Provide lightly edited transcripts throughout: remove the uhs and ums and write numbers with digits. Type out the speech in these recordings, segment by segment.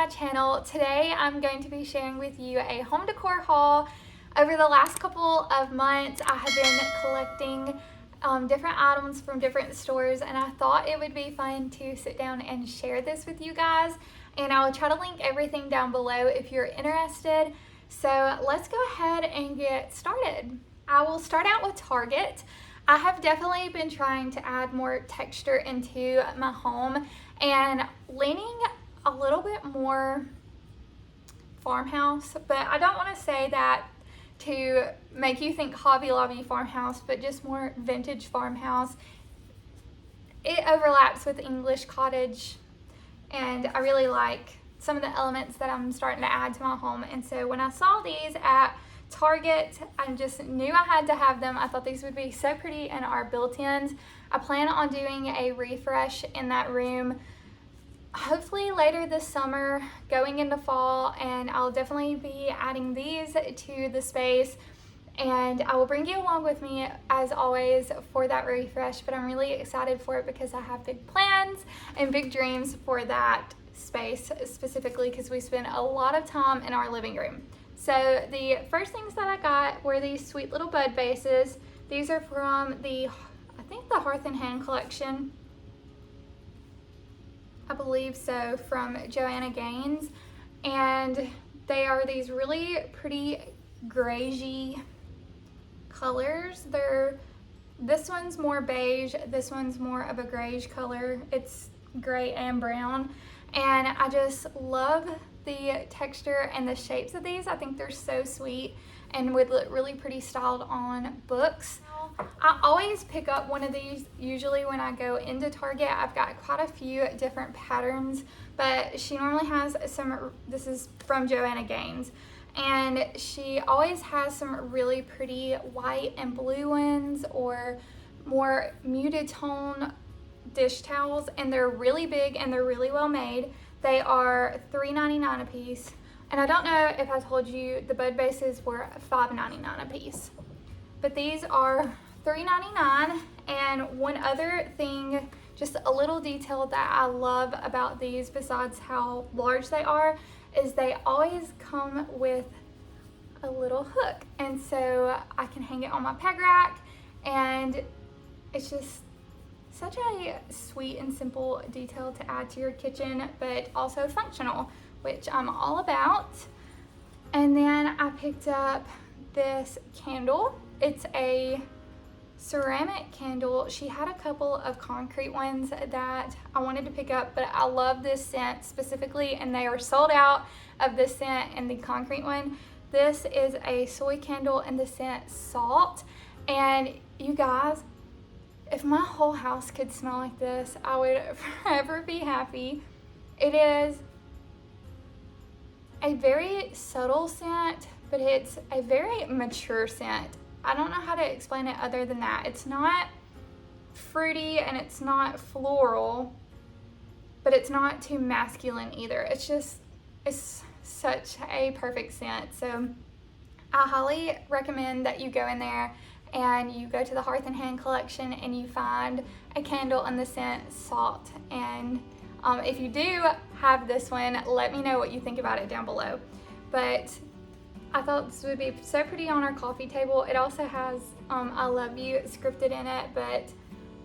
my channel. Today I'm going to be sharing with you a home decor haul. Over the last couple of months I have been collecting different items from different stores, and I thought it would be fun to sit down and share this with you guys, and I will try to link everything down below if you're interested. So let's go ahead and get started. I will start out with Target. I have definitely been trying to add more texture into my home and leaning a little bit more farmhouse, but I don't want to say that to make you think Hobby Lobby farmhouse, but just more vintage farmhouse. It overlaps with English cottage, and I really like some of the elements that I'm starting to add to my home. And so when I saw these at Target, I just knew I had to have them. I thought these would be so pretty in our built-ins. I plan on doing a refresh in that room hopefully later this summer, going into fall, and I'll definitely be adding these to the space, and I will bring you along with me as always for that refresh. But I'm really excited for it because I have big plans and big dreams for that space, specifically because we spend a lot of time in our living room. So the first things that I got were these sweet little bud vases. These are from the, I think, the Hearth and Hand collection. I believe so, from Joann, and they are these really pretty grayy colors. This one's more beige, this one's more of a grayish color. It's gray and brown, and I just love the texture and the shapes of these. I think they're so sweet and would look really pretty styled on books. I always pick up one of these usually when I go into Target. I've got quite a few different patterns, but she normally has some, this is from Joann, and she always has some really pretty white and blue ones or more muted tone dish towels, and they're really big and they're really well made. They are $3.99 a piece, and I don't know if I told you the bud bases were $5.99 a piece, but these are $3.99. And one other thing, just a little detail that I love about these besides how large they are, is they always come with a little hook, and so I can hang it on my peg rack, and it's just such a sweet and simple detail to add to your kitchen, but also functional, which I'm all about. And then I picked up this candle. It's a ceramic candle. She had a couple of concrete ones that I wanted to pick up, but I love this scent specifically, and they are sold out of this scent and the concrete one. This is a soy candle in the scent Salt, and you guys, if my whole house could smell like this, I would forever be happy. It is a very subtle scent, but it's a very mature scent. I don't know how to explain it other than that. It's not fruity and it's not floral, but it's not too masculine either. It's such a perfect scent. So I highly recommend that you go in there and you go to the Hearth and Hand collection and you find a candle in the scent Salt. And if you do have this one, let me know what you think about it down below. But I thought this would be so pretty on our coffee table. It also has I love you scripted in it, but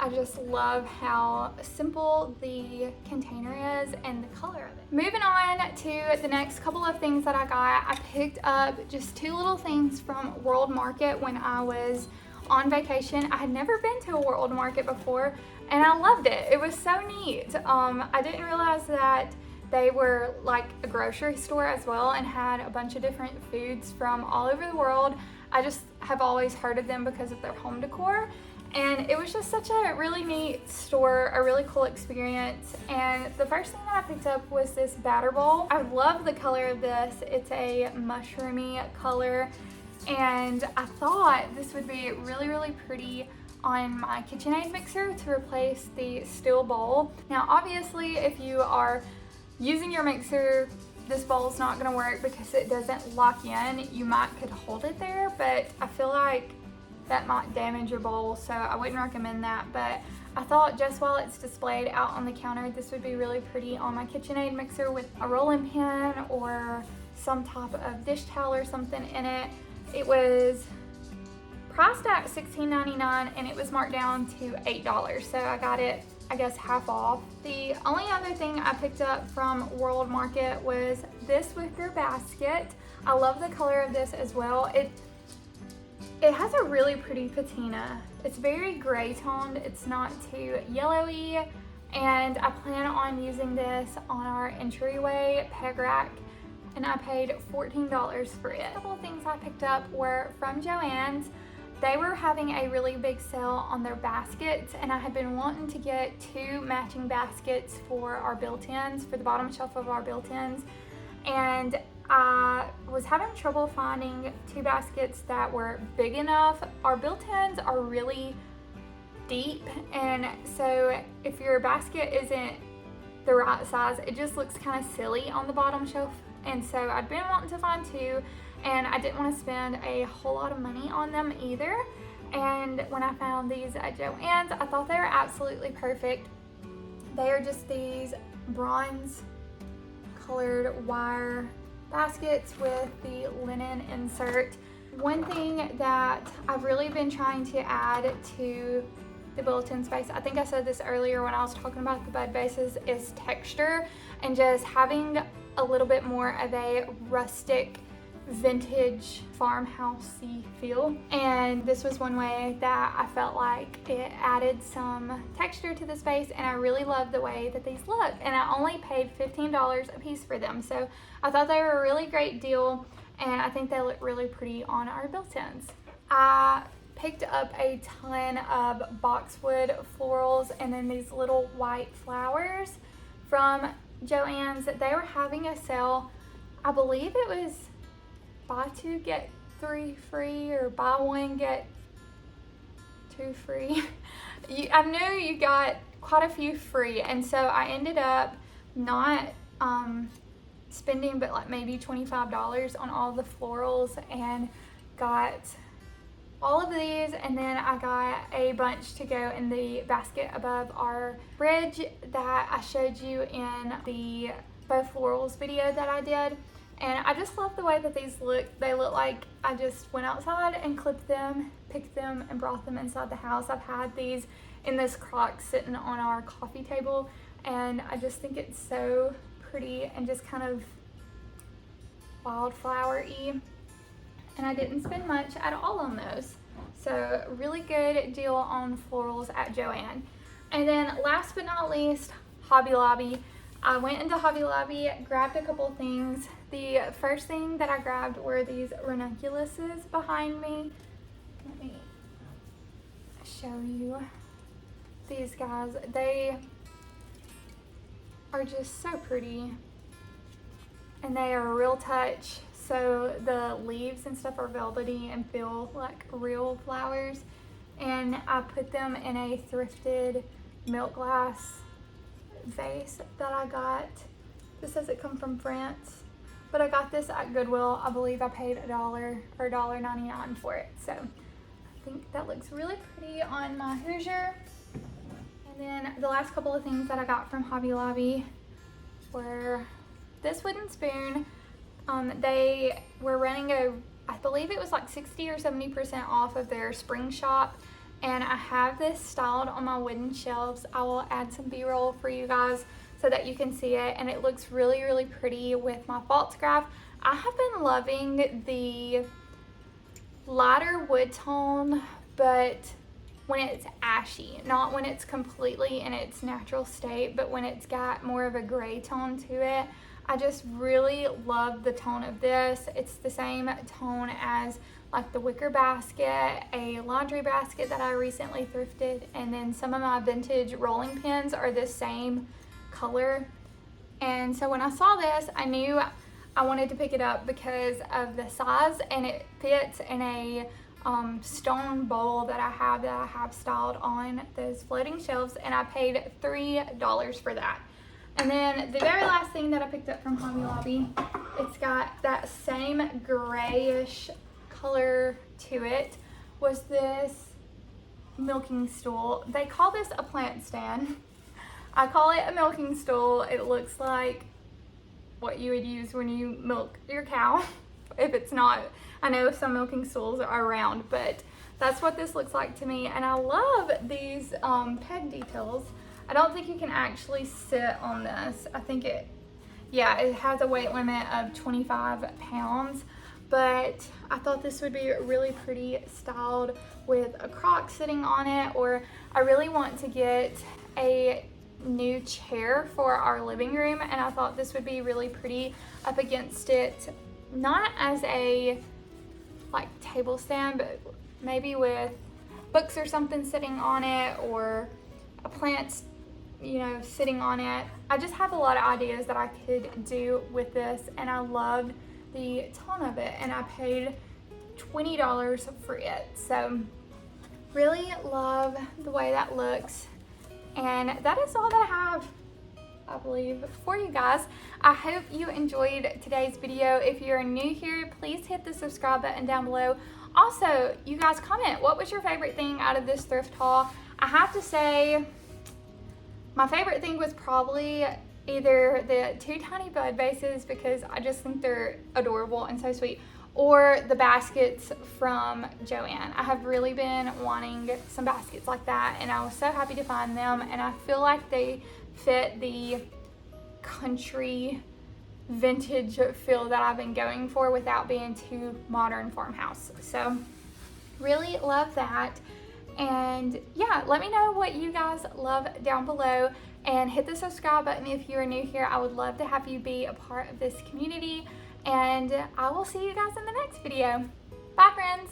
I just love how simple the container is and the color of it. Moving on to the next couple of things that I got, I picked up just two little things from World Market when I was on vacation. I had never been to a World Market before, and I loved it. It was so neat. I didn't realize that they were like a grocery store as well and had a bunch of different foods from all over the world. I just have always heard of them because of their home decor, and it was just such a really neat store, a really cool experience. And the first thing that I picked up was this batter bowl. I love the color of this. It's a mushroomy color, and I thought this would be really, really pretty on my KitchenAid mixer to replace the steel bowl. Now obviously if you are using your mixer, this bowl is not going to work because it doesn't lock in. You might could hold it there, but I feel like that might damage your bowl, so I wouldn't recommend that. But I thought just while it's displayed out on the counter, this would be really pretty on my KitchenAid mixer with a rolling pin or some type of dish towel or something in it. It was priced at $16.99 and it was marked down to $8, so I got it, I guess, half off. The only other thing I picked up from World Market was this wicker basket. I love the color of this as well. It has a really pretty patina. It's very gray toned. It's not too yellowy, and I plan on using this on our entryway peg rack, and I paid $14 for it. A couple of things I picked up were from Joann's. They were having a really big sale on their baskets, and I had been wanting to get 2 matching baskets for our built-ins, for the bottom shelf of our built-ins, and I was having trouble finding 2 baskets that were big enough. Our built-ins are really deep, and so if your basket isn't the right size, it just looks kind of silly on the bottom shelf. And so I'd been wanting to find 2, and I didn't want to spend a whole lot of money on them either. And when I found these at Joann's, I thought they were absolutely perfect. They are just these bronze colored wire baskets with the linen insert. One thing that I've really been trying to add to the built-in space, I think I said this earlier when I was talking about the bud vases, is texture, and just having a little bit more of a rustic, vintage, farmhousey feel. And this was one way that I felt like it added some texture to the space, and I really love the way that these look. And I only paid $15 a piece for them, so I thought they were a really great deal, and I think they look really pretty on our built-ins. I picked up a ton of boxwood florals and then these little white flowers from Joann's. They were having a sale. I believe it was buy 2 get 3 free, or buy 1 get 2 free. I knew you got quite a few free, and so I ended up not spending but like maybe $25 on all the florals, and got all of these, and then I got a bunch to go in the basket above our fridge that I showed you in the both florals video that I did. And I just love the way that these look. They look like I just went outside and clipped them, picked them, and brought them inside the house. I've had these in this crock sitting on our coffee table, and I just think it's so pretty and just kind of wildflower-y. And I didn't spend much at all on those. So really good deal on florals at Joann. And then last but not least, Hobby Lobby. I went into Hobby Lobby, grabbed a couple things. The first thing that I grabbed were these Ranunculuses behind me. Let me show you these guys. They are just so pretty, and they are a real touch. So the leaves and stuff are velvety and feel like real flowers. And I put them in a thrifted milk glass vase that I got. This says it come from France, but I got this at Goodwill. I believe I paid $1 or $1.99 for it. So I think that looks really pretty on my Hoosier. And then the last couple of things that I got from Hobby Lobby were this wooden spoon. They were running I believe it was like 60 or 70% off of their spring shop, and I have this styled on my wooden shelves. I will add some B-roll for you guys so that you can see it, and it looks really, really pretty with my Falstaff. I have been loving the lighter wood tone, but when it's ashy, not when it's completely in its natural state, but when it's got more of a gray tone to it. I just really love the tone of this. It's the same tone as like the wicker basket, a laundry basket that I recently thrifted, and then some of my vintage rolling pins are the same color. And so when I saw this, I knew I wanted to pick it up because of the size, and it fits in a stone bowl that I have styled on those floating shelves, and I paid $3 for that. And then the very last thing that I picked up from Hobby Lobby, it's got that same grayish color to it, was this milking stool. They call this a plant stand. I call it a milking stool. It looks like what you would use when you milk your cow. If it's not, I know some milking stools are around, but that's what this looks like to me. And I love these peg details. I don't think you can actually sit on this. I think it has a weight limit of 25 pounds, but I thought this would be really pretty styled with a crock sitting on it, or I really want to get a new chair for our living room, and I thought this would be really pretty up against it, not as a like table stand, but maybe with books or something sitting on it, or a plant, you know, sitting on it. I just have a lot of ideas that I could do with this, and I loved the tone of it, and I paid $20 for it. So really love the way that looks. And that is all that I have, I believe, for you guys. I hope you enjoyed today's video. If you're new here, please hit the subscribe button down below. Also, you guys comment, what was your favorite thing out of this thrift haul? I have to say, my favorite thing was probably either the 2 tiny bud vases, because I just think they're adorable and so sweet, or the baskets from Joann. I have really been wanting some baskets like that, and I was so happy to find them, and I feel like they fit the country vintage feel that I've been going for without being too modern farmhouse. So really love that. And yeah, let me know what you guys love down below, and hit the subscribe button if you are new here. I would love to have you be a part of this community, and I will see you guys in the next video. Bye, friends.